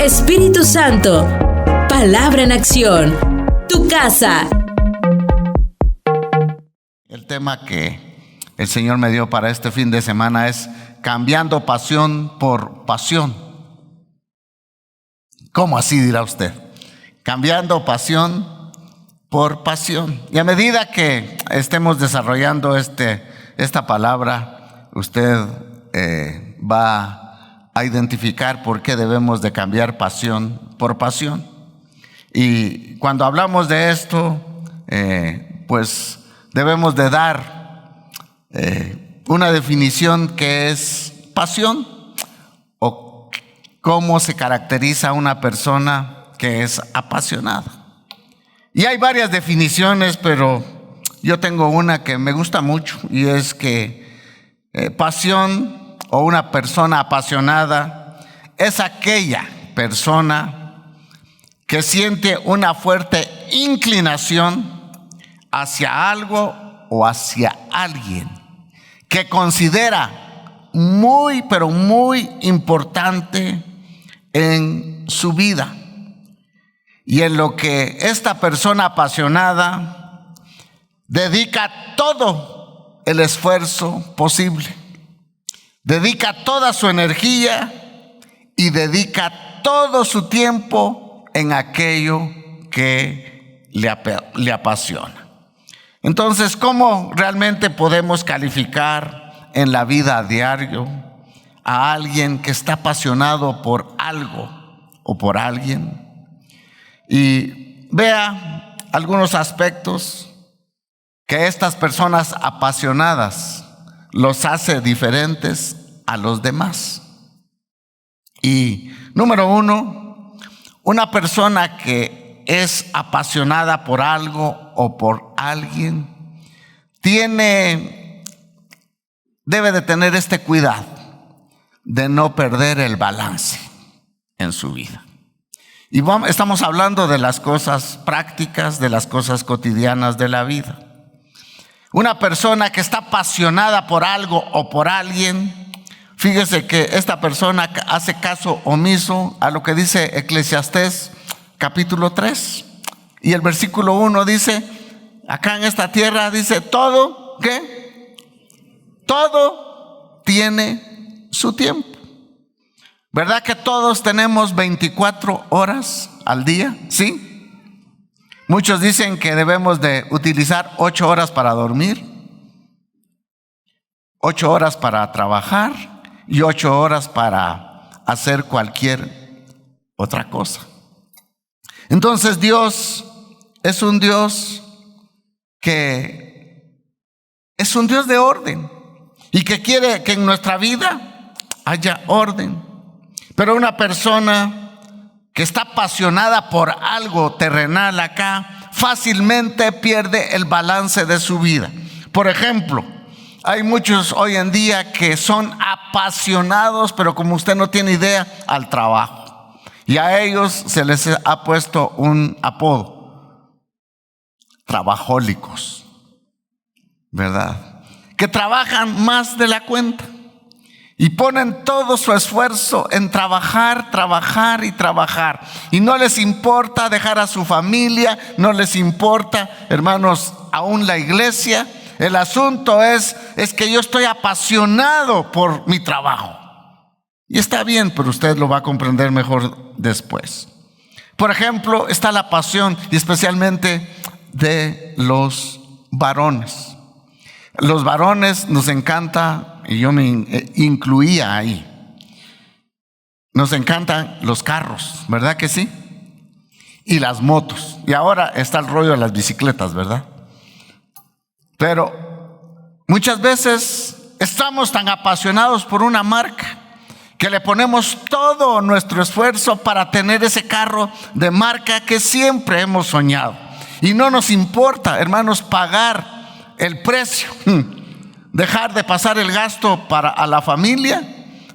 Espíritu Santo, palabra en acción, tu casa. El tema que el Señor me dio para este fin de semana es cambiando pasión por pasión. ¿Cómo así, dirá usted? Cambiando pasión por pasión. Y a medida que estemos desarrollando esta palabra, usted va a identificar por qué debemos de cambiar pasión por pasión. Y cuando hablamos de esto, pues debemos de dar una definición que es pasión, o cómo se caracteriza una persona que es apasionada. Y hay varias definiciones, pero yo tengo una que me gusta mucho, y es que pasión o una persona apasionada es aquella persona que siente una fuerte inclinación hacia algo o hacia alguien que considera muy, pero muy importante en su vida, y en lo que esta persona apasionada dedica todo el esfuerzo posible, dedica toda su energía y dedica todo su tiempo en aquello que le apasiona. Entonces, ¿cómo realmente podemos calificar en la vida a diario a alguien que está apasionado por algo o por alguien? Y vea algunos aspectos que estas personas apasionadas los hace diferentes a los demás. Y número uno, una persona que es apasionada por algo o por alguien debe de tener este cuidado de no perder el balance en su vida. Y estamos hablando de las cosas prácticas, de las cosas cotidianas de la vida. Una persona que está apasionada por algo o por alguien, fíjese que esta persona hace caso omiso a lo que dice Eclesiastés capítulo 3. Y el versículo 1 dice, acá en esta tierra dice, todo, ¿qué? Todo tiene su tiempo. ¿Verdad que todos tenemos 24 horas al día? ¿Sí? Muchos dicen que debemos de utilizar 8 horas para dormir, 8 horas para trabajar y 8 horas para hacer cualquier otra cosa. Entonces Dios es un Dios que es un Dios de orden y que quiere que en nuestra vida haya orden. Pero una persona que está apasionada por algo terrenal acá, fácilmente pierde el balance de su vida. Por ejemplo, hay muchos hoy en día que son apasionados, pero como usted no tiene idea, al trabajo. Y a ellos se les ha puesto un apodo: trabajólicos, ¿verdad? Que trabajan más de la cuenta. Y ponen todo su esfuerzo en trabajar, trabajar y trabajar. Y no les importa dejar a su familia, no les importa, hermanos, aún la iglesia. El asunto es que yo estoy apasionado por mi trabajo. Y está bien, pero usted lo va a comprender mejor después. Por ejemplo, está la pasión, y especialmente de los varones. Los varones nos encanta, y yo me incluía ahí, nos encantan los carros, ¿verdad que sí? Y las motos. Y ahora está el rollo de las bicicletas, ¿verdad? Pero muchas veces estamos tan apasionados por una marca que le ponemos todo nuestro esfuerzo para tener ese carro de marca que siempre hemos soñado. Y no nos importa, hermanos, pagar el precio, dejar de pasar el gasto a la familia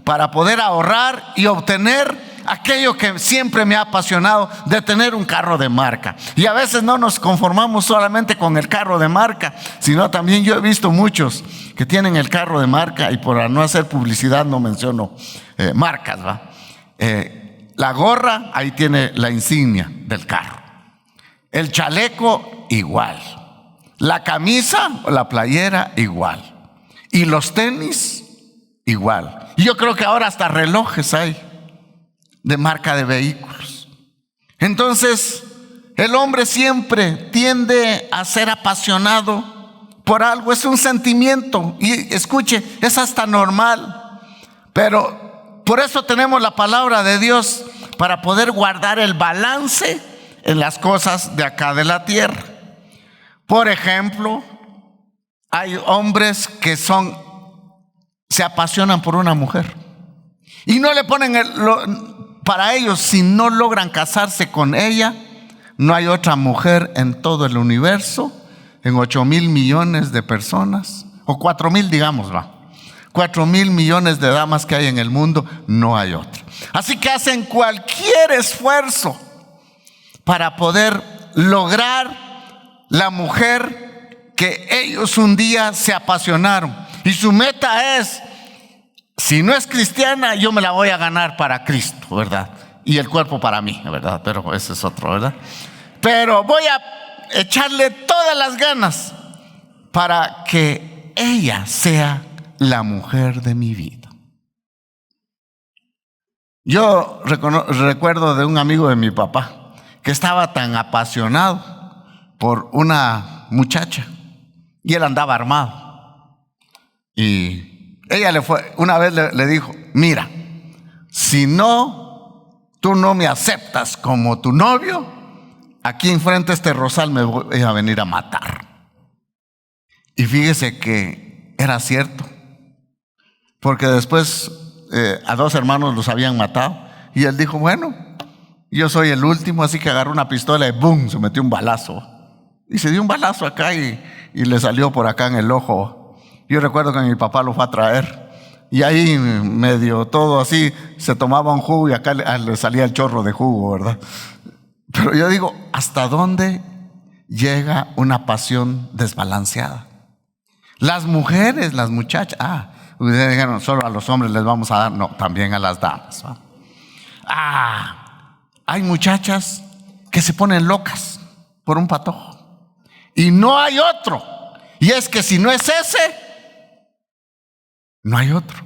para poder ahorrar y obtener aquello que siempre me ha apasionado, de tener un carro de marca. Y a veces no nos conformamos solamente con el carro de marca, sino también yo he visto muchos que tienen el carro de marca, y por no hacer publicidad no menciono marcas, ¿va? La gorra, ahí tiene la insignia del carro. El chaleco, igual. La camisa o la playera, igual. Y los tenis, igual. Y yo creo que ahora hasta relojes hay de marca de vehículos. Entonces, el hombre siempre tiende a ser apasionado por algo. Es un sentimiento. Y escuche, es hasta normal. Pero por eso tenemos la palabra de Dios, para poder guardar el balance en las cosas de acá de la tierra. Por ejemplo, hay hombres que se apasionan por una mujer y no le ponen para ellos, si no logran casarse con ella, no hay otra mujer en todo el universo, en 8,000 millones de personas, o 4,000 digamos, 4,000 millones de damas que hay en el mundo, no hay otra. Así que hacen cualquier esfuerzo para poder lograr la mujer que ellos un día se apasionaron. Y su meta es, si no es cristiana, yo me la voy a ganar para Cristo, ¿verdad? Y el cuerpo para mí, ¿verdad? Pero ese es otro, ¿verdad? Pero voy a echarle todas las ganas para que ella sea la mujer de mi vida. Yo recuerdo de un amigo de mi papá que estaba tan apasionado por una muchacha y él andaba armado. Y ella una vez le dijo: mira, si tú no me aceptas como tu novio, aquí enfrente de este rosal me voy a venir a matar. Y fíjese que era cierto, porque después a 2 hermanos los habían matado y él dijo: bueno, yo soy el último. Así que agarró una pistola y ¡boom!, se metió un balazo. Y se dio un balazo acá y le salió por acá en el ojo. Yo recuerdo que mi papá lo fue a traer y ahí medio todo así, se tomaba un jugo y acá le salía el chorro de jugo, ¿verdad? Pero yo digo, ¿hasta dónde llega una pasión desbalanceada? Las mujeres, las muchachas, ustedes dijeron, solo a los hombres les vamos a dar. No, también a las damas, ¿va? Hay muchachas que se ponen locas por un patojo. Y no hay otro. Y es que si no es ese, no hay otro.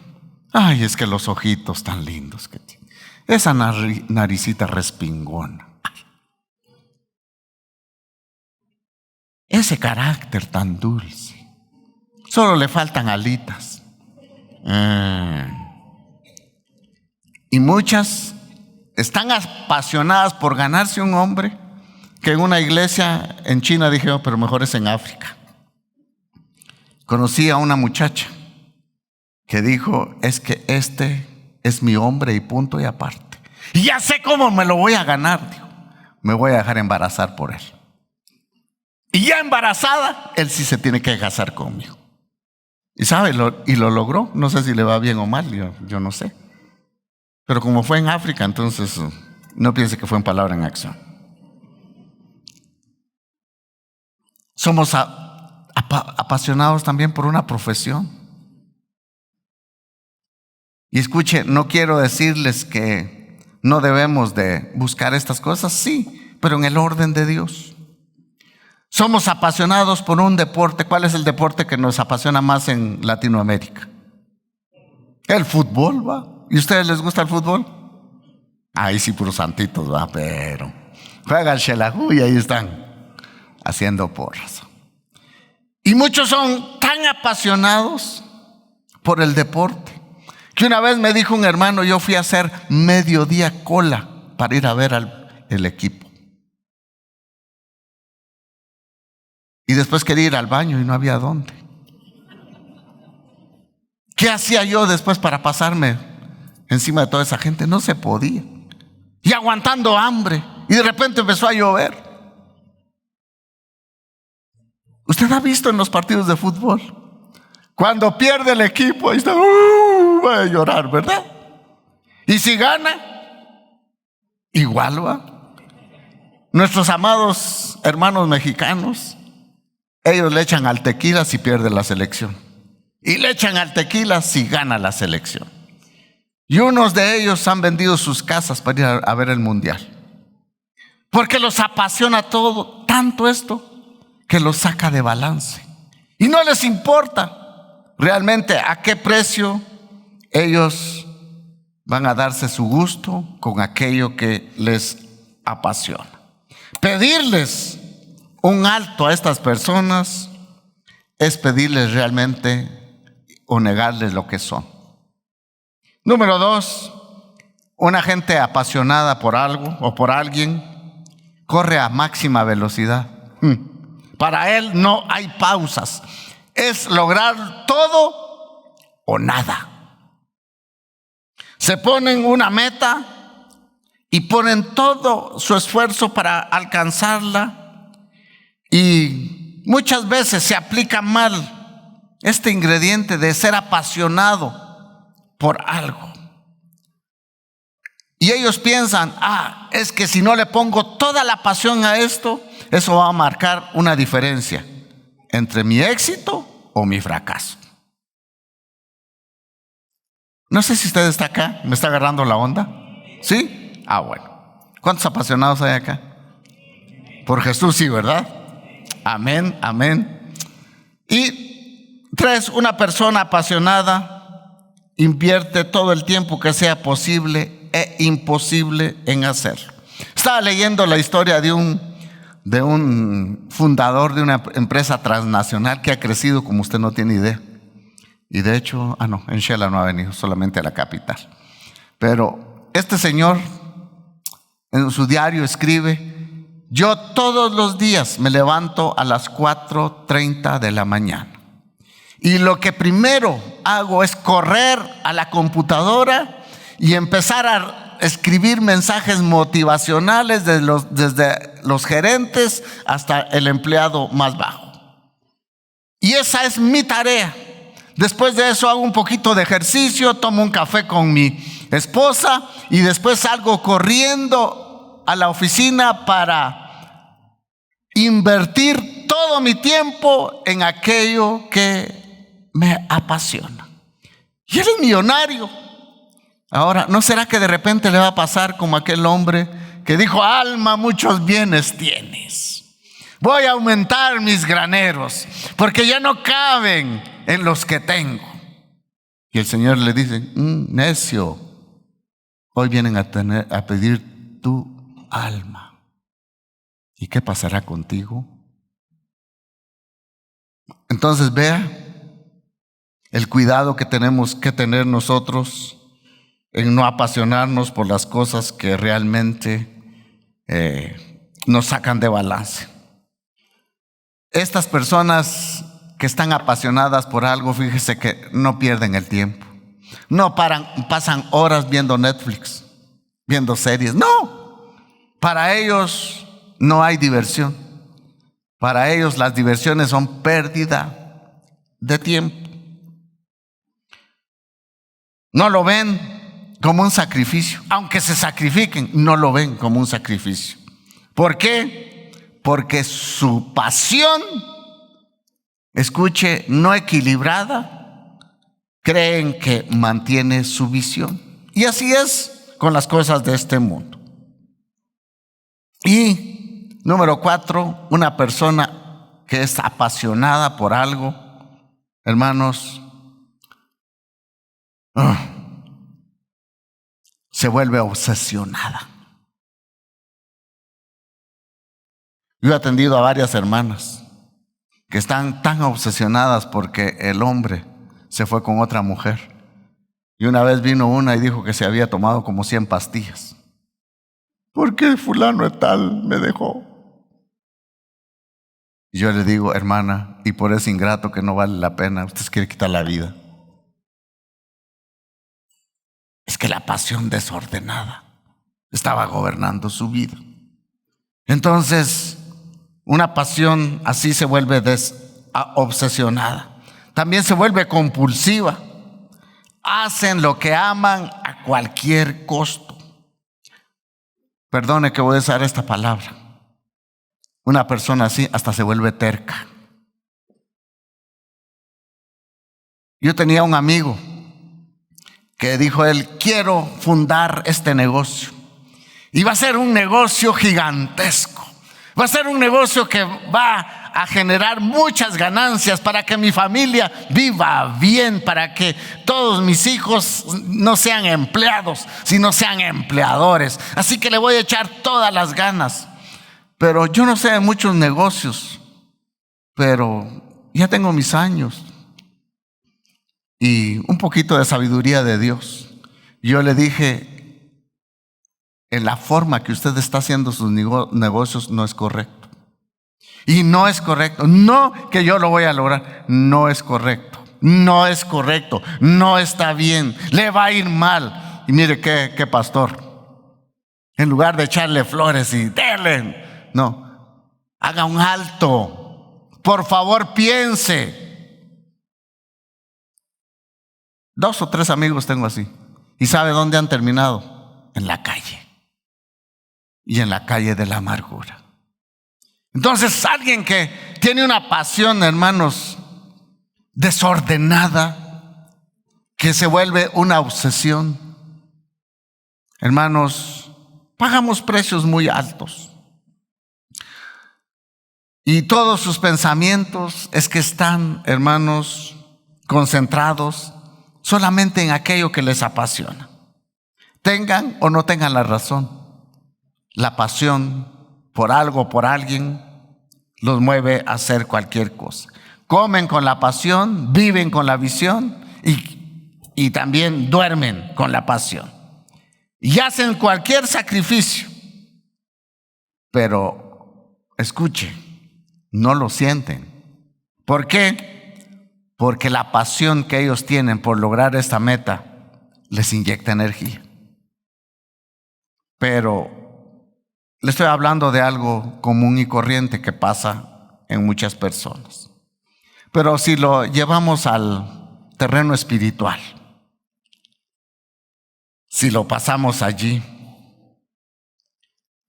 Ay, es que los ojitos tan lindos que tiene, esa naricita respingona, ese carácter tan dulce, solo le faltan alitas. Y muchas están apasionadas por ganarse un hombre, que en una iglesia en China dije, pero mejor es en África. Conocí a una muchacha que dijo: es que este es mi hombre y punto y aparte. Y ya sé cómo me lo voy a ganar, dijo. Me voy a dejar embarazar por él. Y ya embarazada, él sí se tiene que casar conmigo. Y sabe, lo logró. No sé si le va bien o mal, yo no sé. Pero como fue en África, entonces no piense que fue en palabra en acción. Somos apasionados también por una profesión. Y escuche, no quiero decirles que no debemos de buscar estas cosas, sí, pero en el orden de Dios. Somos apasionados por un deporte. ¿Cuál es el deporte que nos apasiona más en Latinoamérica? El fútbol, ¿va? ¿Y a ustedes les gusta el fútbol? Ahí sí, puros santitos, ¿va? Pero juega el Xelajú y ahí están haciendo porras. Y muchos son tan apasionados por el deporte que una vez me dijo un hermano: yo fui a hacer mediodía cola para ir a ver el equipo. Y después quería ir al baño y no había dónde. ¿Qué hacía yo después para pasarme encima de toda esa gente? No se podía. Y aguantando hambre. Y de repente empezó a llover. ¿Usted ha visto en los partidos de fútbol? Cuando pierde el equipo, ahí está, va a llorar, ¿verdad? Y si gana, igual va. Nuestros amados hermanos mexicanos, ellos le echan al tequila si pierde la selección. Y le echan al tequila si gana la selección. Y unos de ellos han vendido sus casas para ir a ver el mundial. Porque los apasiona todo, tanto esto, que los saca de balance. Y no les importa realmente a qué precio ellos van a darse su gusto con aquello que les apasiona. Pedirles un alto a estas personas es pedirles realmente o negarles lo que son. Número 2, una gente apasionada por algo o por alguien corre a máxima velocidad. Para él no hay pausas. Es lograr todo o nada. Se ponen una meta y ponen todo su esfuerzo para alcanzarla, y muchas veces se aplica mal este ingrediente de ser apasionado por algo. Y ellos piensan, es que si no le pongo toda la pasión a esto, eso va a marcar una diferencia entre mi éxito o mi fracaso. No sé si usted está acá, ¿me está agarrando la onda? ¿Sí? Bueno. ¿Cuántos apasionados hay acá? Por Jesús, sí, ¿verdad? Amén, amén. Y 3, una persona apasionada invierte todo el tiempo que sea posible e imposible en hacerlo. Estaba leyendo la historia de un fundador de una empresa transnacional que ha crecido como usted no tiene idea. Y de hecho, en Shela no ha venido, solamente a la capital. Pero este señor en su diario escribe: yo todos los días me levanto a las 4:30 de la mañana. Y lo que primero hago es correr a la computadora y empezar a escribir mensajes motivacionales desde los gerentes hasta el empleado más bajo. Y esa es mi tarea. Después de eso hago un poquito de ejercicio, tomo un café con mi esposa y después salgo corriendo a la oficina para invertir todo mi tiempo en aquello que me apasiona. Y él es millonario. Ahora, ¿no será que de repente le va a pasar como aquel hombre que dijo: alma, muchos bienes tienes, voy a aumentar mis graneros porque ya no caben en los que tengo? Y el Señor le dice: necio, hoy vienen a pedir tu alma. ¿Y qué pasará contigo? Entonces vea el cuidado que tenemos que tener nosotros en no apasionarnos por las cosas que realmente nos sacan de balance. Estas personas que están apasionadas por algo, fíjese que no pierden el tiempo. No pasan horas viendo Netflix, viendo series. No, para ellos no hay diversión. Para ellos las diversiones son pérdida de tiempo. No lo ven como un sacrificio. Aunque se sacrifiquen, no lo ven como un sacrificio. ¿Por qué? Porque su pasión, escuche, no equilibrada, creen que mantiene su visión. Y así es con las cosas de este mundo. Y número 4, una persona que es apasionada por algo, hermanos, se vuelve obsesionada. Yo he atendido a varias hermanas que están tan obsesionadas porque el hombre se fue con otra mujer. Y una vez vino una y dijo que se había tomado como 100 pastillas. ¿Por qué fulano de tal me dejó? Y yo le digo: hermana, y por ese ingrato que no vale la pena, usted quiere quitar la vida. Es que la pasión desordenada estaba gobernando su vida. Entonces, una pasión así se vuelve obsesionada. También se vuelve compulsiva. Hacen lo que aman a cualquier costo. Perdone que voy a usar esta palabra. Una persona así hasta se vuelve terca. Yo tenía un amigo que dijo él: quiero fundar este negocio. Y va a ser un negocio gigantesco. Va a ser un negocio que va a generar muchas ganancias para que mi familia viva bien, para que todos mis hijos no sean empleados, sino sean empleadores. Así que le voy a echar todas las ganas. Pero yo no sé de muchos negocios, pero ya tengo mis años y un poquito de sabiduría de Dios. Yo le dije: en la forma que usted está haciendo sus negocios no es correcto. Y no es correcto. No que yo lo voy a lograr. No es correcto. No es correcto. No está bien. Le va a ir mal. Y mire qué pastor. En lugar de echarle flores y dele, no. Haga un alto. Por favor, piense. 2 o 3 amigos tengo así. ¿Y sabe dónde han terminado? En la calle. Y en la calle de la amargura. Entonces, alguien que tiene una pasión, hermanos, desordenada, que se vuelve una obsesión, hermanos, pagamos precios muy altos. Y todos sus pensamientos es que están, hermanos, concentrados solamente en aquello que les apasiona. Tengan o no tengan la razón. La pasión por algo, por alguien, los mueve a hacer cualquier cosa. Comen con la pasión, viven con la visión y también duermen con la pasión. Y hacen cualquier sacrificio. Pero, escuche, no lo sienten. ¿Por qué? Porque la pasión que ellos tienen por lograr esta meta les inyecta energía. Pero le estoy hablando de algo común y corriente que pasa en muchas personas. Pero si lo llevamos al terreno espiritual, si lo pasamos allí,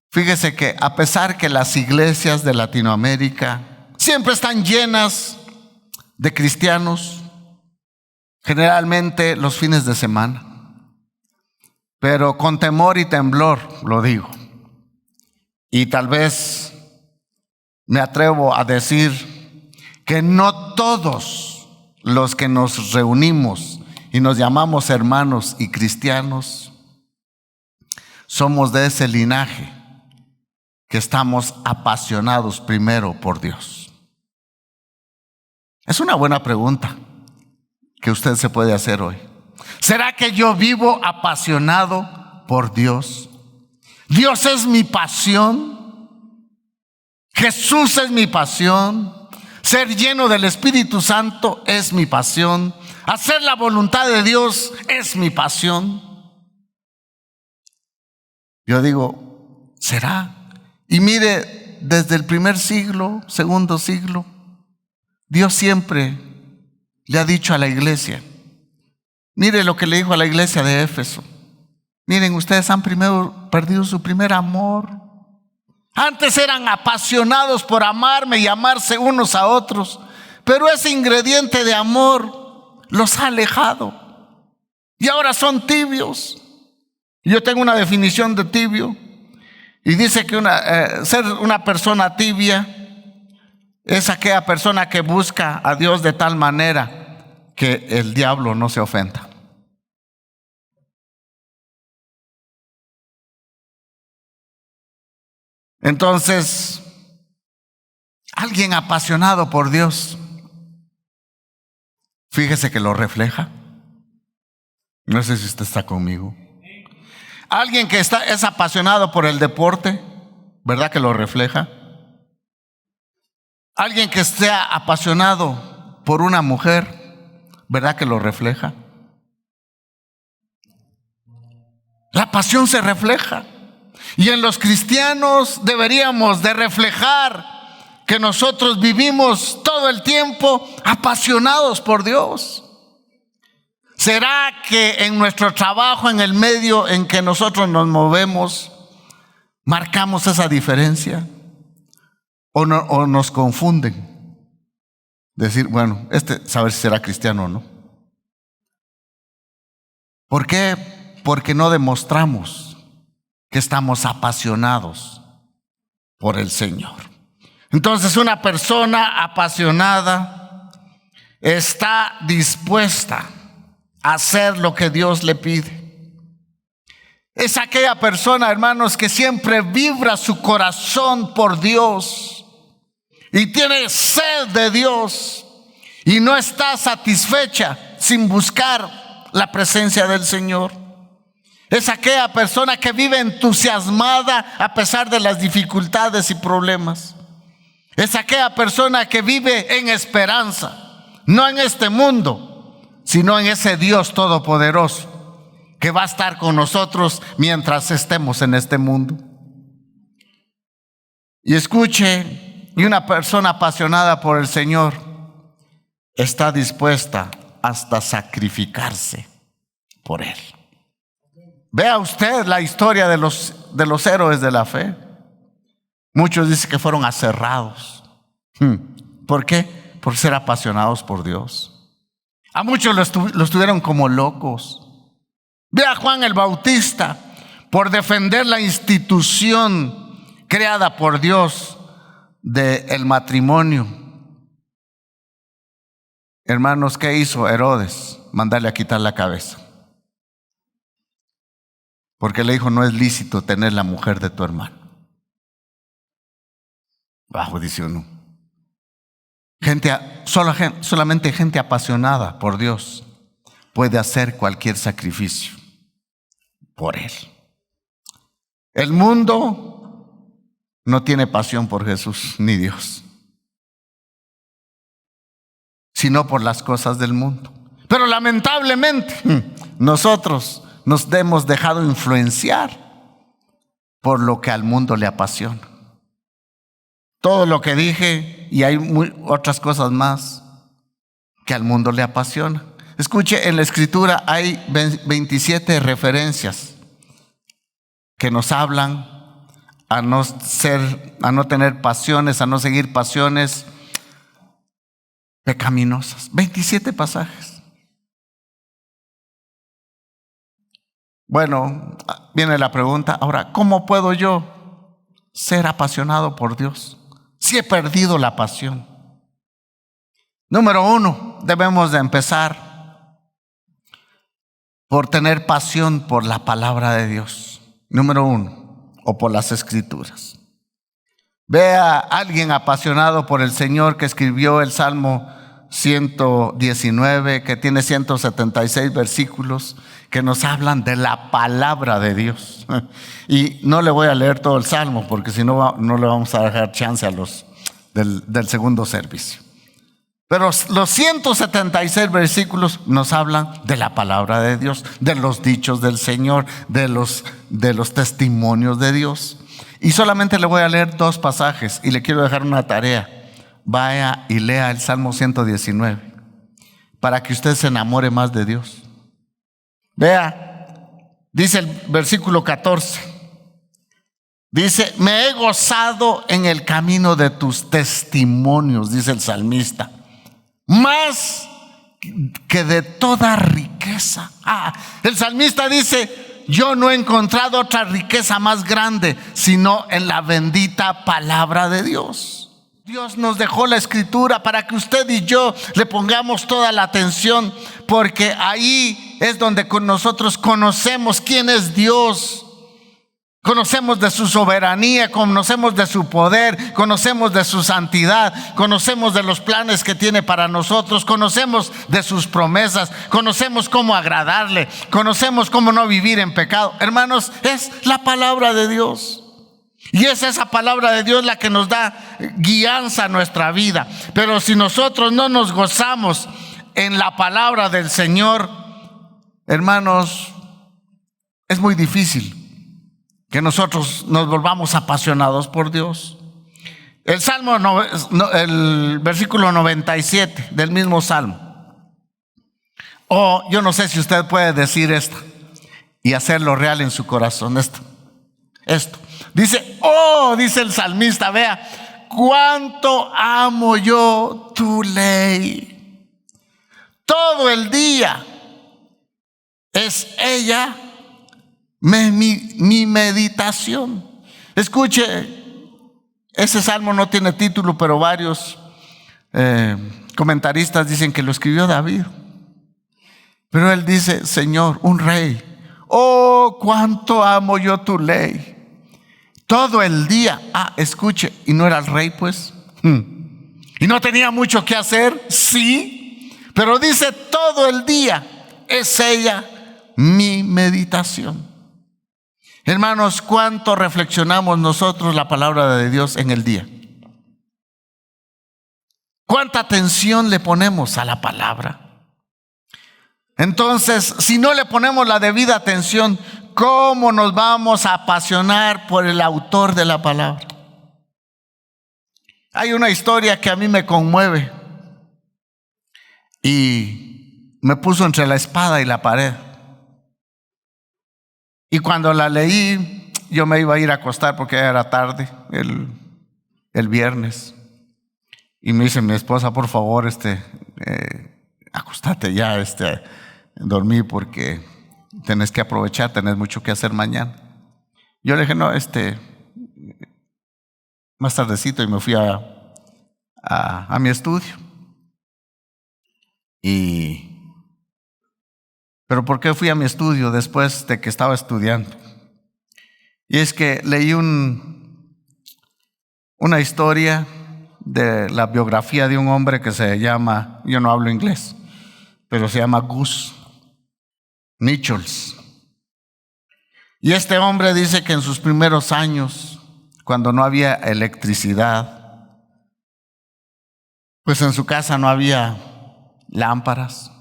fíjese que a pesar que las iglesias de Latinoamérica siempre están llenas de cristianos, generalmente los fines de semana, pero con temor y temblor lo digo. Y tal vez me atrevo a decir que no todos los que nos reunimos y nos llamamos hermanos y cristianos somos de ese linaje que estamos apasionados primero por Dios. Es una buena pregunta que usted se puede hacer hoy. ¿Será que yo vivo apasionado por Dios? Dios es mi pasión. Jesús es mi pasión. Ser lleno del Espíritu Santo es mi pasión. Hacer la voluntad de Dios es mi pasión. Yo digo, ¿será? Y mire, desde el primer siglo, segundo siglo, Dios siempre le ha dicho a la iglesia. Mire lo que le dijo a la iglesia de Éfeso. Miren, ustedes han primero perdido su primer amor. Antes eran apasionados por amarme y amarse unos a otros, pero ese ingrediente de amor los ha alejado y ahora son tibios. Yo tengo una definición de tibio y dice que ser una persona tibia es aquella persona que busca a Dios de tal manera que el diablo no se ofenda. Entonces, alguien apasionado por Dios, fíjese que lo refleja. No sé si usted está conmigo. Alguien que es apasionado por el deporte, ¿verdad que lo refleja? Alguien que sea apasionado por una mujer, ¿verdad que lo refleja? La pasión se refleja. Y en los cristianos deberíamos de reflejar que nosotros vivimos todo el tiempo apasionados por Dios. ¿Será que en nuestro trabajo, en el medio en que nosotros nos movemos, marcamos esa diferencia? ¿O nos confunden? Decir, bueno, saber si será cristiano o no. ¿Por qué? Porque no demostramos que estamos apasionados por el Señor. Entonces, una persona apasionada está dispuesta a hacer lo que Dios le pide. Es aquella persona, hermanos, que siempre vibra su corazón por Dios y tiene sed de Dios y no está satisfecha sin buscar la presencia del Señor. Es aquella persona que vive entusiasmada a pesar de las dificultades y problemas. Es aquella persona que vive en esperanza, no en este mundo, sino en ese Dios todopoderoso que va a estar con nosotros mientras estemos en este mundo. Y escuche, y una persona apasionada por el Señor está dispuesta hasta sacrificarse por Él. Vea usted la historia de los héroes de la fe. Muchos dicen que fueron aserrados. ¿Por qué? Por ser apasionados por Dios. A muchos los tuvieron como locos. Ve a Juan el Bautista por defender la institución creada por Dios del matrimonio. Hermanos, ¿qué hizo Herodes? Mandarle a quitar la cabeza. Porque le dijo, no es lícito tener la mujer de tu hermano. Bajo dice uno. Solamente gente apasionada por Dios puede hacer cualquier sacrificio por Él. El mundo no tiene pasión por Jesús ni Dios, sino por las cosas del mundo. Pero lamentablemente nosotros nos hemos dejado influenciar por lo que al mundo le apasiona. Todo lo que dije, y hay otras cosas más que al mundo le apasiona. Escuche, en la Escritura hay 27 referencias que nos hablan a no tener pasiones, a no seguir pasiones pecaminosas. 27 pasajes. Bueno, viene la pregunta, ahora, ¿cómo puedo yo ser apasionado por Dios si he perdido la pasión? Número 1, debemos de empezar por tener pasión por la palabra de Dios. Número 1, o por las Escrituras. Vea a alguien apasionado por el Señor que escribió el Salmo 119, que tiene 176 versículos que nos hablan de la palabra de Dios. Y no le voy a leer todo el Salmo porque si no, no le vamos a dejar chance a los del segundo servicio. Pero los 176 versículos nos hablan de la palabra de Dios, de los dichos del Señor, de los testimonios de Dios. Y solamente le voy a leer 2 pasajes y le quiero dejar una tarea. Vaya y lea el Salmo 119 para que usted se enamore más de Dios. Vea, dice el versículo 14. Dice, me he gozado en el camino de tus testimonios, dice el salmista, más que de toda riqueza. El salmista dice, yo no he encontrado otra riqueza más grande sino en la bendita palabra de Dios. Dios nos dejó la Escritura para que usted y yo le pongamos toda la atención, porque ahí es donde nosotros conocemos quién es Dios. Conocemos de su soberanía, conocemos de su poder, conocemos de su santidad, conocemos de los planes que tiene para nosotros, conocemos de sus promesas, conocemos cómo agradarle, conocemos cómo no vivir en pecado. Hermanos, es la palabra de Dios. Y es esa palabra de Dios la que nos da guianza a nuestra vida. Pero si nosotros no nos gozamos en la palabra del Señor, hermanos, es muy difícil que nosotros nos volvamos apasionados por Dios. El versículo 97 del mismo Salmo. Yo no sé si usted puede decir esto y hacerlo real en su corazón. Esto. Dice, dice el salmista, vea, cuánto amo yo tu ley. Todo el día es ella mi meditación. Escuche, ese salmo no tiene título, pero varios comentaristas dicen que lo escribió David. Pero él dice: Señor, un rey, oh, cuánto amo yo tu ley. Todo el día. Escuche, ¿y no era el rey, pues? ¿Y no tenía mucho que hacer? Sí, pero dice todo el día es ella mi meditación. Hermanos, ¿cuánto reflexionamos nosotros la palabra de Dios en el día? ¿Cuánta atención le ponemos a la palabra? Entonces, si no le ponemos la debida atención, ¿cómo nos vamos a apasionar por el autor de la palabra? Hay una historia que a mí me conmueve y me puso entre la espada y la pared. Y cuando la leí, yo me iba a ir a acostar porque era tarde, el viernes. Y me dice mi esposa: por favor, acostate ya, dormí porque tenés que aprovechar, tenés mucho que hacer mañana. Yo le dije: no, más tardecito, y me fui a mi estudio. Pero ¿por qué fui a mi estudio después de que estaba estudiando? Y es que leí una historia de la biografía de un hombre que se llama, yo no hablo inglés, pero se llama Gus Nichols. Y este hombre dice que en sus primeros años, cuando no había electricidad, pues en su casa no había lámparas,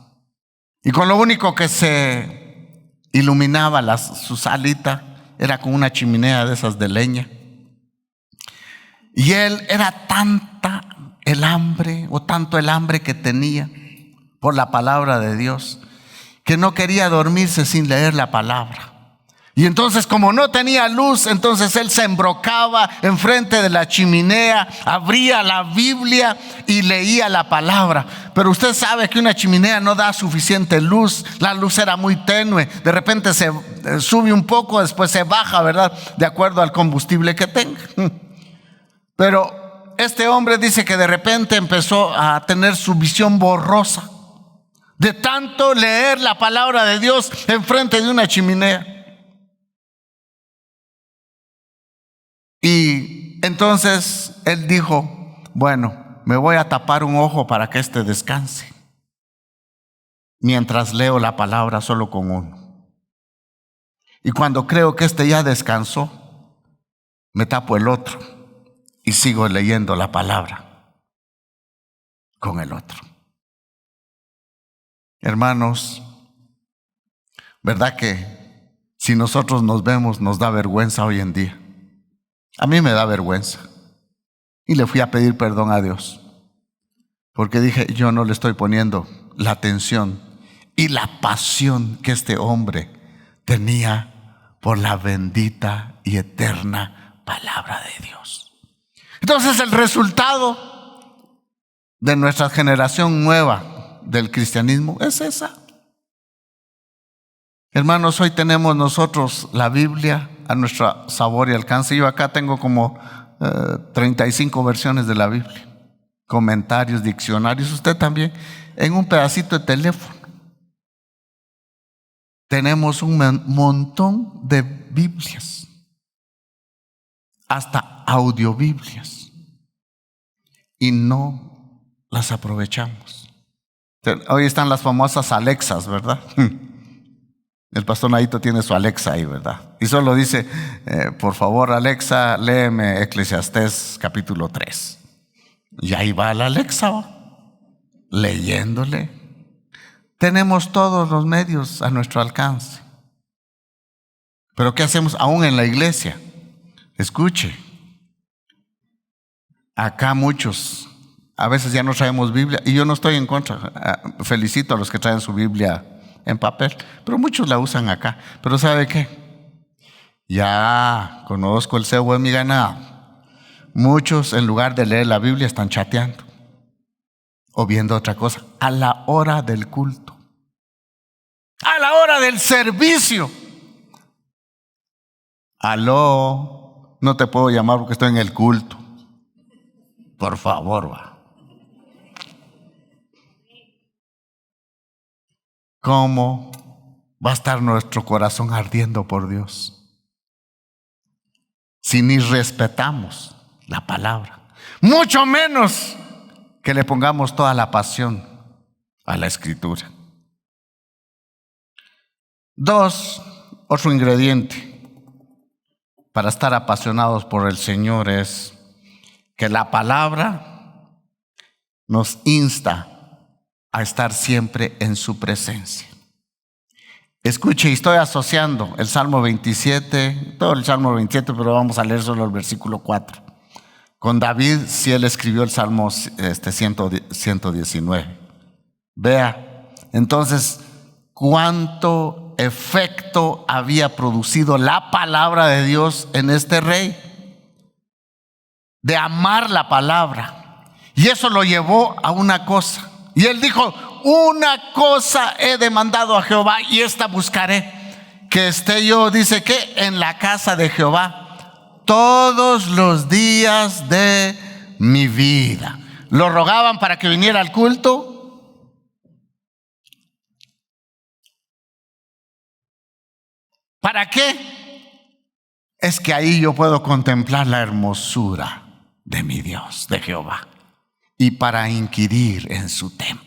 y con lo único que se iluminaba su salita era con una chimenea de esas de leña. Y él era tanta el hambre, o tanto el hambre que tenía por la palabra de Dios, que no quería dormirse sin leer la palabra. Y entonces, como no tenía luz, entonces él se embrocaba enfrente de la chimenea, abría la Biblia y leía la palabra. Pero usted sabe que una chimenea no da suficiente luz. La luz era muy tenue. De repente se sube un poco, después se baja, ¿verdad? De acuerdo al combustible que tenga. Pero este hombre dice que de repente empezó a tener su visión borrosa de tanto leer la palabra de Dios enfrente de una chimenea. Y entonces él dijo: bueno, me voy a tapar un ojo para que descanse, mientras leo la palabra solo con uno. Y cuando creo que ya descansó, me tapo el otro y sigo leyendo la palabra con el otro. Hermanos, ¿verdad que si nosotros nos vemos nos da vergüenza hoy en día? A mí me da vergüenza. Y le fui a pedir perdón a Dios, porque dije: yo no le estoy poniendo la atención y la pasión que este hombre tenía por la bendita y eterna palabra de Dios. Entonces, el resultado de nuestra generación nueva del cristianismo es esa. Hermanos, hoy tenemos nosotros la Biblia a nuestro sabor y alcance. Yo acá tengo como 35 versiones de la Biblia, comentarios, diccionarios. Usted también, en un pedacito de teléfono. Tenemos un montón de Biblias, hasta audiobiblias, y no las aprovechamos. Hoy están las famosas Alexas, ¿verdad? El pastor Naito tiene su Alexa ahí, ¿verdad? Y solo dice: por favor, Alexa, léeme Eclesiastés capítulo 3. Y ahí va la Alexa, leyéndole. Tenemos todos los medios a nuestro alcance. Pero ¿qué hacemos aún en la iglesia? Escuche, acá muchos a veces ya no traemos Biblia, y yo no estoy en contra. Felicito a los que traen su Biblia en papel, pero muchos la usan acá. Pero ¿sabe qué? Ya conozco el cebo de mi ganado. Muchos, en lugar de leer la Biblia, están chateando o viendo otra cosa a la hora del culto. a la hora del servicio. Aló, no te puedo llamar porque estoy en el culto. Por favor, va. ¿Cómo va a estar nuestro corazón ardiendo por Dios si ni respetamos la palabra? Mucho menos que le pongamos toda la pasión a la Escritura. 2, otro ingrediente para estar apasionados por el Señor es que la palabra nos insta a estar siempre en su presencia. Escuche, estoy asociando el Salmo 27, todo el Salmo 27, pero vamos a leer solo el versículo 4. Con David, si él escribió el Salmo 119. Vea, entonces, cuánto efecto había producido la palabra de Dios en este rey, de amar la palabra. Y eso lo llevó a una cosa. Y él dijo: una cosa he demandado a Jehová y esta buscaré, que esté yo, dice que, en la casa de Jehová todos los días de mi vida. Lo rogaban para que viniera al culto. ¿Para qué? Es que ahí yo puedo contemplar la hermosura de mi Dios, de Jehová, y para inquirir en su templo.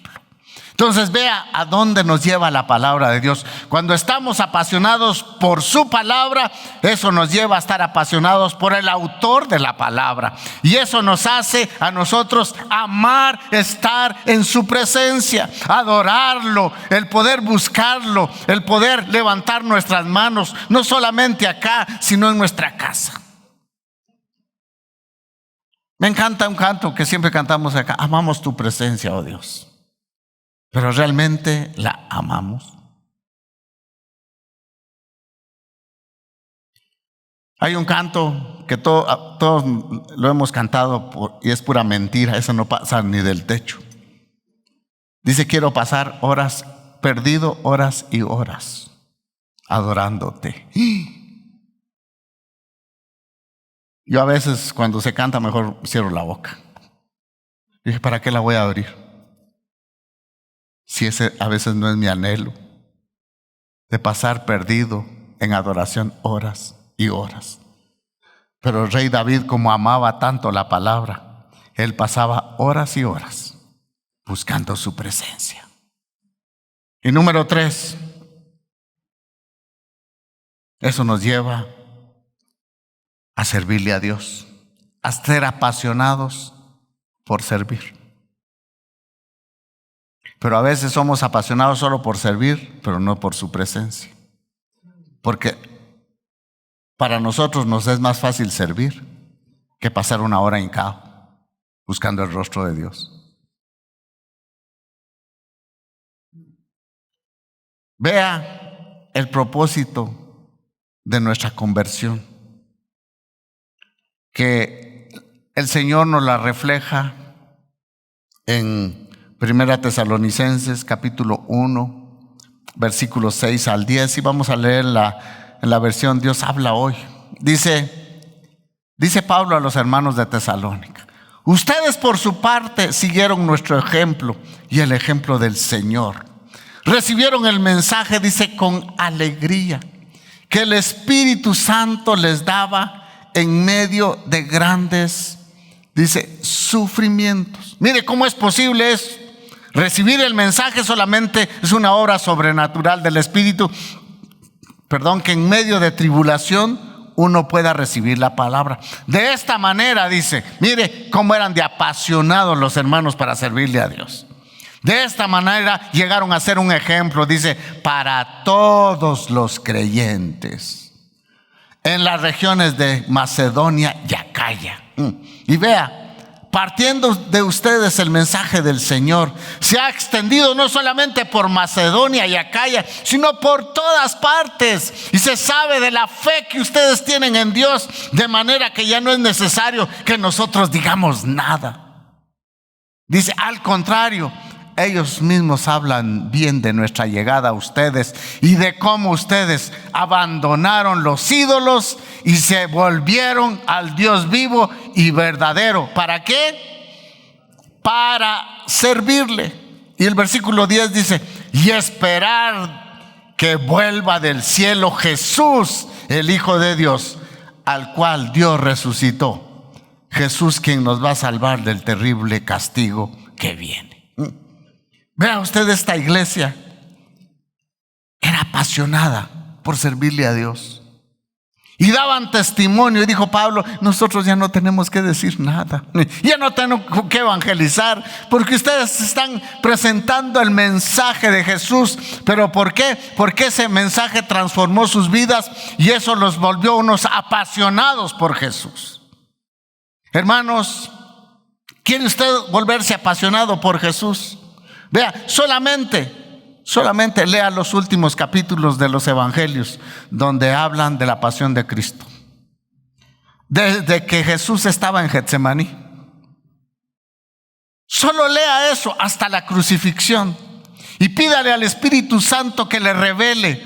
Entonces vea a dónde nos lleva la palabra de Dios. Cuando estamos apasionados por su palabra, eso nos lleva a estar apasionados por el autor de la palabra. Y eso nos hace a nosotros amar estar en su presencia, adorarlo, el poder buscarlo, el poder levantar nuestras manos, no solamente acá, sino en nuestra casa. Me encanta un canto que siempre cantamos acá: amamos tu presencia, oh Dios. Pero ¿realmente la amamos? Hay un canto que todos lo hemos cantado y es pura mentira, eso no pasa ni del techo. Dice: quiero pasar horas, perdido horas y horas, adorándote. Yo a veces cuando se canta mejor cierro la boca. Dije: ¿para qué la voy a abrir? Si ese a veces no es mi anhelo, de pasar perdido en adoración horas y horas. Pero el rey David, como amaba tanto la palabra, él pasaba horas y horas buscando su presencia. Y número 3, eso nos lleva a servirle a Dios, a ser apasionados por servir. Pero a veces somos apasionados solo por servir, pero no por su presencia. Porque para nosotros nos es más fácil servir que pasar una hora hincado buscando el rostro de Dios. Vea el propósito de nuestra conversión, que el Señor nos la refleja en 1 Tesalonicenses capítulo 1, versículos 6 al 10, y vamos a leer en la versión Dios habla hoy. Dice Pablo a los hermanos de Tesalónica: ustedes por su parte siguieron nuestro ejemplo y el ejemplo del Señor. Recibieron el mensaje, dice, con alegría, que el Espíritu Santo les daba en medio de grandes, dice, sufrimientos. Mire cómo es posible eso. Recibir el mensaje solamente es una obra sobrenatural del Espíritu. Que en medio de tribulación uno pueda recibir la palabra. De esta manera, dice, mire cómo eran de apasionados los hermanos para servirle a Dios. De esta manera llegaron a ser un ejemplo, dice, para todos los creyentes en las regiones de Macedonia y Acaya. Y vea, partiendo de ustedes el mensaje del Señor se ha extendido no solamente por Macedonia y Acaya, sino por todas partes. Y se sabe de la fe que ustedes tienen en Dios, de manera que ya no es necesario que nosotros digamos nada. Dice, al contrario, ellos mismos hablan bien de nuestra llegada a ustedes y de cómo ustedes abandonaron los ídolos y se volvieron al Dios vivo y verdadero. ¿Para qué? Para servirle. Y el versículo 10 dice: y esperar que vuelva del cielo Jesús, el Hijo de Dios, al cual Dios resucitó. Jesús, quien nos va a salvar del terrible castigo que viene. Vea usted, esta iglesia era apasionada por servirle a Dios. Y daban testimonio. Y dijo Pablo: nosotros ya no tenemos que decir nada, ya no tenemos que evangelizar, porque ustedes están presentando el mensaje de Jesús. ¿Pero por qué? Porque ese mensaje transformó sus vidas y eso los volvió unos apasionados por Jesús. Hermanos, ¿quiere usted volverse apasionado por Jesús? Vea, solamente lea los últimos capítulos de los evangelios, donde hablan de la pasión de Cristo. Desde que Jesús estaba en Getsemaní, solo lea eso hasta la crucifixión y pídale al Espíritu Santo que le revele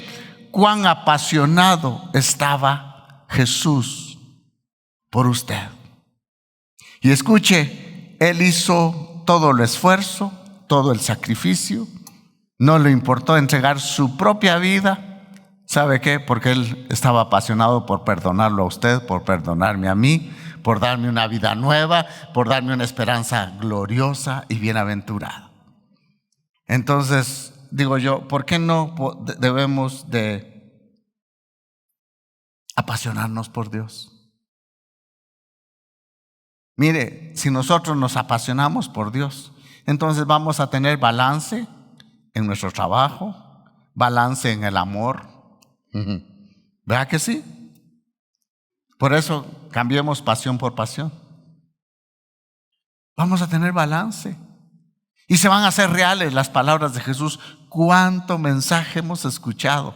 cuán apasionado estaba Jesús por usted. Y escuche, Él hizo todo el esfuerzo, todo el sacrificio. No le importó entregar su propia vida. ¿Sabe qué? Porque Él estaba apasionado por perdonarlo a usted, por perdonarme a mí, por darme una vida nueva, por darme una esperanza gloriosa y bienaventurada. Entonces, digo yo, ¿por qué no debemos de apasionarnos por Dios? Mire, si nosotros nos apasionamos por Dios, entonces vamos a tener balance en nuestro trabajo, balance en el amor. ¿Verdad que sí? Por eso cambiemos pasión por pasión. Vamos a tener balance y se van a hacer reales las palabras de Jesús. ¿Cuánto mensaje hemos escuchado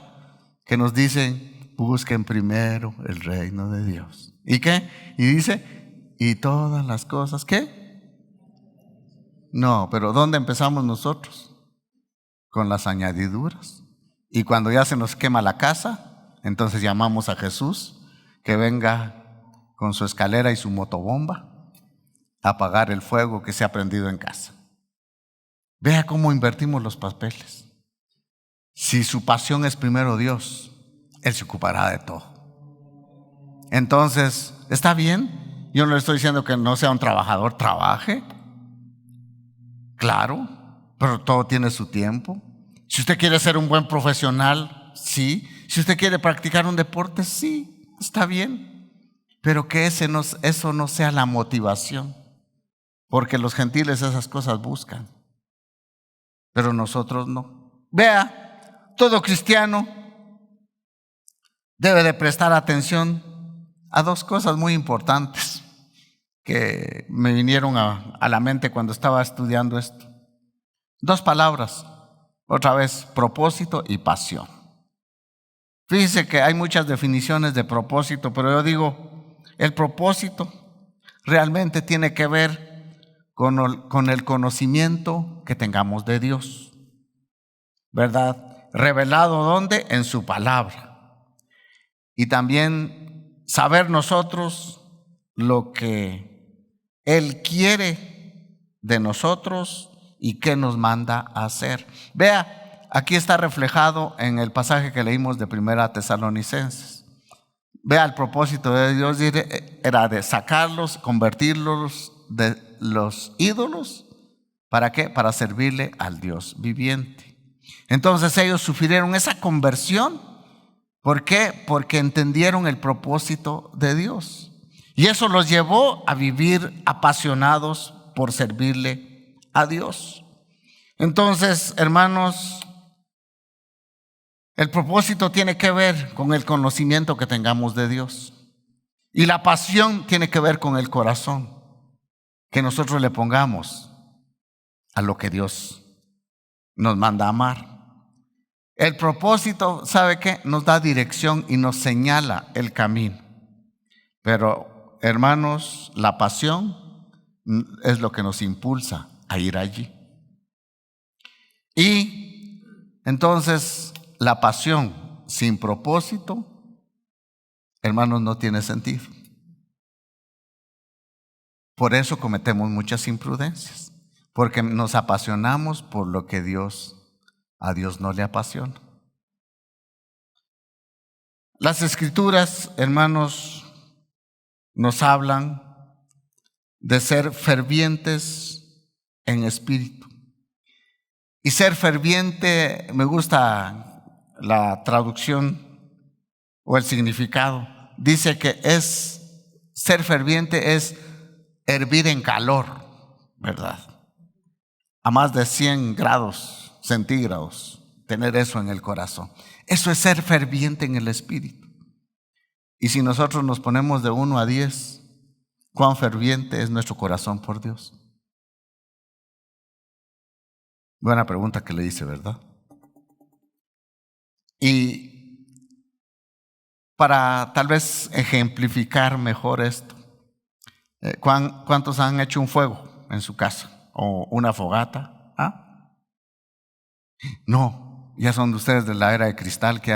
que nos dicen: busquen primero el reino de Dios? ¿Y qué? Y dice: y todas las cosas, ¿qué? No, pero ¿dónde empezamos nosotros? Con las añadiduras. Y cuando ya se nos quema la casa, entonces llamamos a Jesús que venga con su escalera y su motobomba a apagar el fuego que se ha prendido en casa. Vea cómo invertimos los papeles. Si su pasión es primero Dios, Él se ocupará de todo. Entonces, ¿está bien? Yo no le estoy diciendo que no sea un trabajador, trabaje. Claro, pero todo tiene su tiempo. Si usted quiere ser un buen profesional, sí. Si usted quiere practicar un deporte, sí, está bien. Pero que eso no sea la motivación. Porque los gentiles esas cosas buscan, pero nosotros no. Vea, todo cristiano debe de prestar atención a dos cosas muy importantes que me vinieron a la mente cuando estaba estudiando esto. Dos palabras, otra vez: propósito y pasión. Fíjese que hay muchas definiciones de propósito, pero yo digo, el propósito realmente tiene que ver con el conocimiento que tengamos de Dios, ¿verdad? Revelado ¿dónde? En su palabra. Y también saber nosotros lo que Él quiere de nosotros y qué nos manda a hacer. Vea, aquí está reflejado en el pasaje que leímos de 1 Tesalonicenses. Vea, el propósito de Dios era de sacarlos, convertirlos de los ídolos. ¿Para qué? Para servirle al Dios viviente. Entonces ellos sufrieron esa conversión. ¿Por qué? Porque entendieron el propósito de Dios. Y eso los llevó a vivir apasionados por servirle a Dios. Entonces, hermanos, el propósito tiene que ver con el conocimiento que tengamos de Dios. Y la pasión tiene que ver con el corazón que nosotros le pongamos a lo que Dios nos manda a amar. El propósito, ¿sabe qué? Nos da dirección y nos señala el camino. Pero, hermanos, la pasión es lo que nos impulsa a ir allí. Y entonces la pasión sin propósito, hermanos, no tiene sentido. Por eso cometemos muchas imprudencias, porque nos apasionamos por lo que a Dios no le apasiona. Las Escrituras, hermanos, nos hablan de ser fervientes en espíritu. Y ser ferviente, me gusta la traducción o el significado. Dice que ser ferviente es hervir en calor, ¿verdad? A más de 100 grados centígrados, tener eso en el corazón. Eso es ser ferviente en el espíritu. Y si nosotros nos ponemos de 1 a 10, ¿cuán ferviente es nuestro corazón por Dios? Buena pregunta que le hice, ¿verdad? Y para tal vez ejemplificar mejor esto, ¿cuántos han hecho un fuego en su casa? ¿O una fogata? ¿Ah? No, ya son de ustedes de la era de cristal que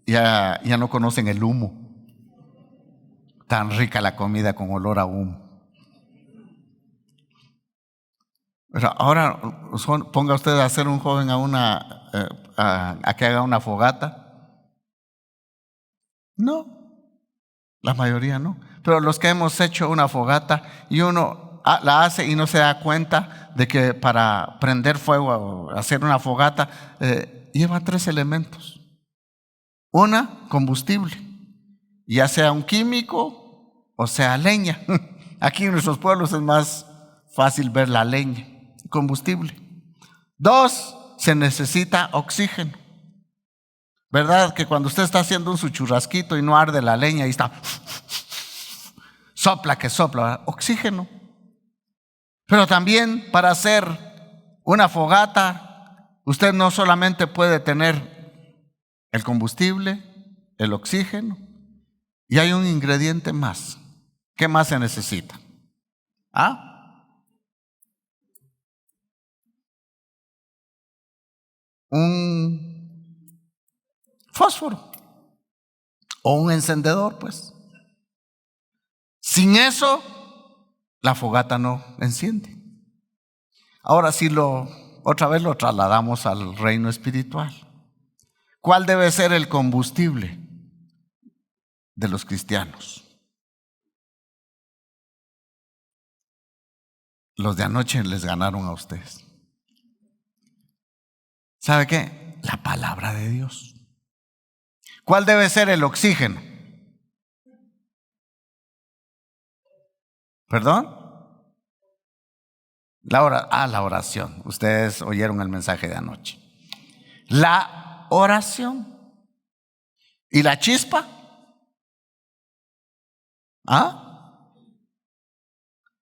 ya no conocen el humo. Tan rica la comida con olor a humo. Pero ahora ponga usted a hacer un joven a que haga una fogata. No, la mayoría no. Pero los que hemos hecho una fogata y uno la hace y no se da cuenta de que para prender fuego o hacer una fogata lleva 3 elementos. Una, combustible, ya sea un químico o sea leña. Aquí en nuestros pueblos es más fácil ver la leña. Combustible. 2, se necesita oxígeno. ¿Verdad? Que cuando usted está haciendo su churrasquito y no arde la leña y está sopla que sopla, ¿verdad? Oxígeno. Pero también para hacer una fogata, usted no solamente puede tener el combustible, el oxígeno, y hay un ingrediente más. ¿Qué más se necesita? ¿Ah? Un fósforo o un encendedor, pues. Sin eso, la fogata no enciende. Ahora sí otra vez lo trasladamos al reino espiritual. ¿Cuál debe ser el combustible de los cristianos? Los de anoche les ganaron a ustedes. ¿Sabe qué? La palabra de Dios. ¿Cuál debe ser el oxígeno? ¿Perdón? La oración. Ustedes oyeron el mensaje de anoche. La oración. ¿Y la chispa? ¿Ah?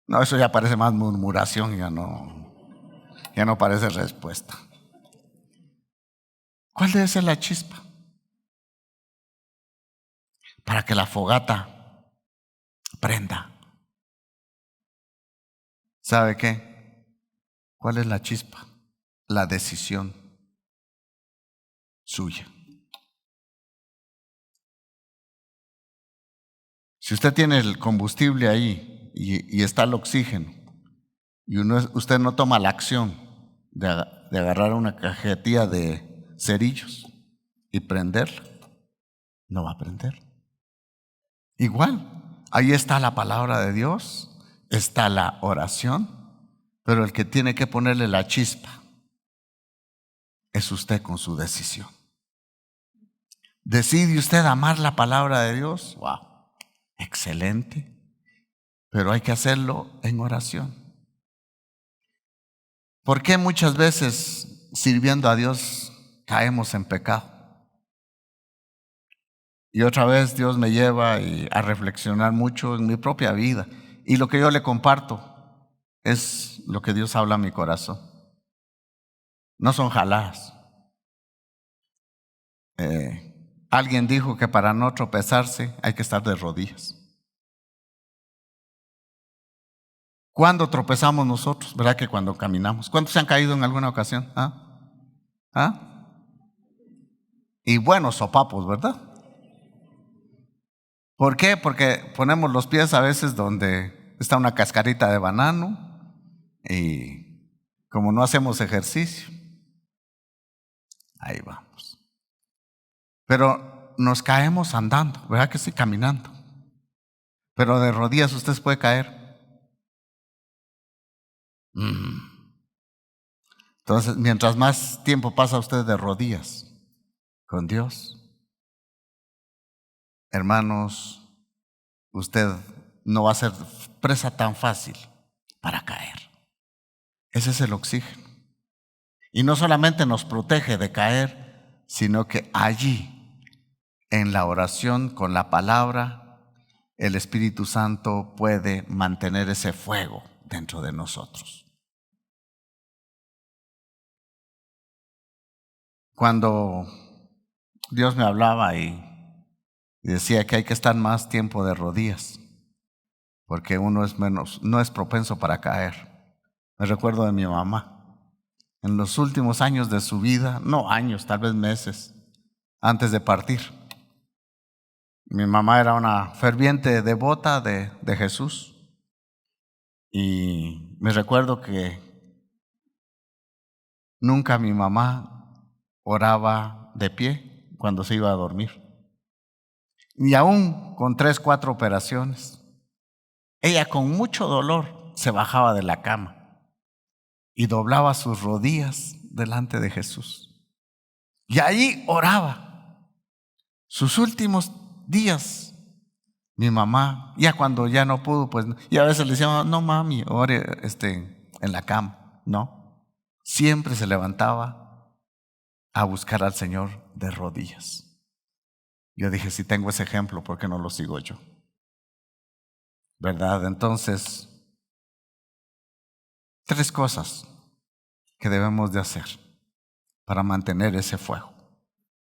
No, eso ya parece más murmuración, ya no parece respuesta. ¿Cuál debe ser la chispa? Para que la fogata prenda. ¿Sabe qué? ¿Cuál es la chispa? La decisión suya. Si usted tiene el combustible ahí y está el oxígeno y usted no toma la acción de agarrar una cajetilla de cerillos y prenderla, no va a prender. Igual, ahí está la palabra de Dios, está la oración, pero el que tiene que ponerle la chispa es usted con su decisión. ¿Decide usted amar la palabra de Dios? ¡Wow! Excelente, pero hay que hacerlo en oración. ¿Por qué muchas veces sirviendo a Dios caemos en pecado? Y otra vez Dios me lleva a reflexionar mucho en mi propia vida. Y lo que yo le comparto es lo que Dios habla a mi corazón. No son jaladas. Alguien dijo que para no tropezarse hay que estar de rodillas. ¿Cuándo tropezamos nosotros? ¿Verdad que cuando caminamos? ¿Cuántos se han caído en alguna ocasión? Y buenos sopapos, ¿verdad? ¿Por qué? Porque ponemos los pies a veces donde está una cascarita de banano y como no hacemos ejercicio, ahí vamos. Pero nos caemos andando, ¿verdad que sí? Caminando. Pero de rodillas usted se puede caer. Entonces, mientras más tiempo pasa usted de rodillas con Dios, hermanos, usted no va a ser presa tan fácil para caer. Ese es el oxígeno. Y no solamente nos protege de caer, sino que allí, en la oración, con la palabra, el Espíritu Santo puede mantener ese fuego dentro de nosotros. Cuando Dios me hablaba y decía que hay que estar más tiempo de rodillas, porque uno no es propenso para caer. Me recuerdo de mi mamá. En los últimos años de su vida, no años, tal vez meses, antes de partir, mi mamá era una ferviente devota de Jesús. Y me recuerdo que nunca mi mamá oraba de pie cuando se iba a dormir. Ni aún con 3, 4 operaciones. Ella con mucho dolor se bajaba de la cama y doblaba sus rodillas delante de Jesús. Y ahí oraba. Sus últimos días, mi mamá, ya cuando ya no pudo, pues, y a veces le decía, no mami, ore en la cama. No, siempre se levantaba a buscar al Señor de rodillas. Yo dije, si tengo ese ejemplo, ¿por qué no lo sigo yo? ¿Verdad? Entonces, 3 cosas que debemos de hacer para mantener ese fuego.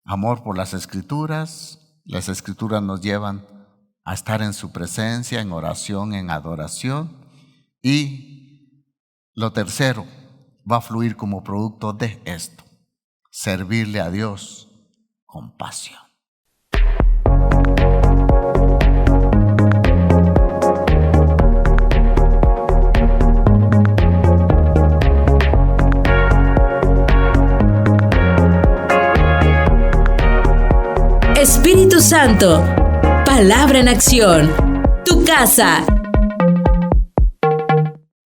Amor por las Escrituras. Las Escrituras nos llevan a estar en su presencia, en oración, en adoración. Y lo tercero va a fluir como producto de esto: servirle a Dios con pasión. Espíritu Santo, palabra en acción. Tu casa.